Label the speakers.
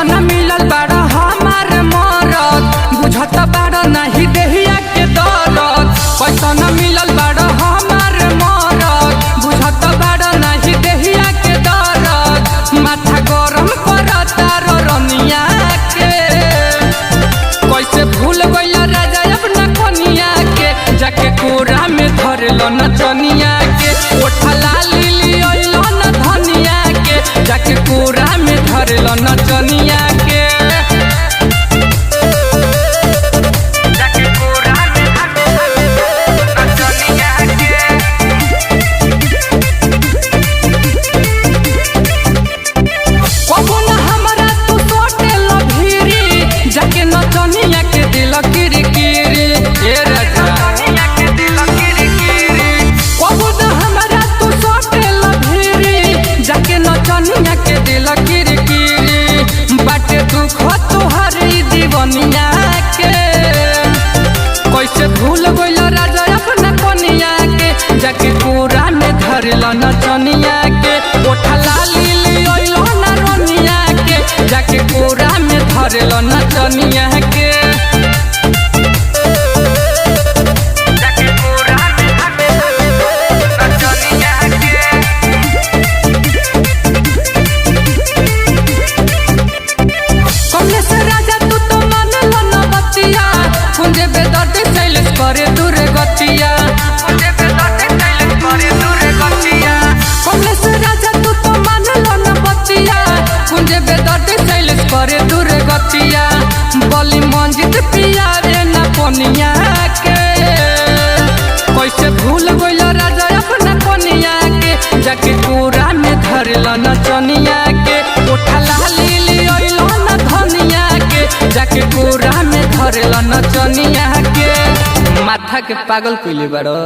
Speaker 1: न मिलल बाड़ा हमार मरद बुझत बाड़ा नहीं देहिया के दरद। पैसा न मिलल बाड़ा हमार मरद बुझत बाड़ा नहीं देहिया के दरद। माथा गरम करता रनिया के कैसे भूल गइल राजा अपना कनिया के जाके कोरा में धरल नचनिया के। ओठा लाली लियल न धनिया के जाके कोरा में धरल नचनिया के। जाके नचनिया के दिल किरकिरी ए राजा कबू न हमरा तू सोटेल भिरी। जाके नचनिया के दिल किरकिरी बाटे दुख तोहर दीवनिया के। कैसे भूल गइल राजा अपना कनिया के जाके कोरा में धरल नचनिया के। ओठा लाली लियल न रनिया के जाके कोरा में धरल नचनिया के। कमले से राजा तू तो मानल न बतिया कुंजे बेदर्द चैलेस करे दूर गतिया। कमले से राजा तू तो मानल न बतिया कुंजे बेदर्द चैलेस करे दूर गतिया। बली मंजित पिया रे न पनिया के कैसे भूल गइल राजा अपना कनिया के जाके कोरा में धरल नचनिया के। ओठा लाली लियल न धनिया के जाके कोरा में धरल नचनिया के। माथा के पागल कइले बाड़ो।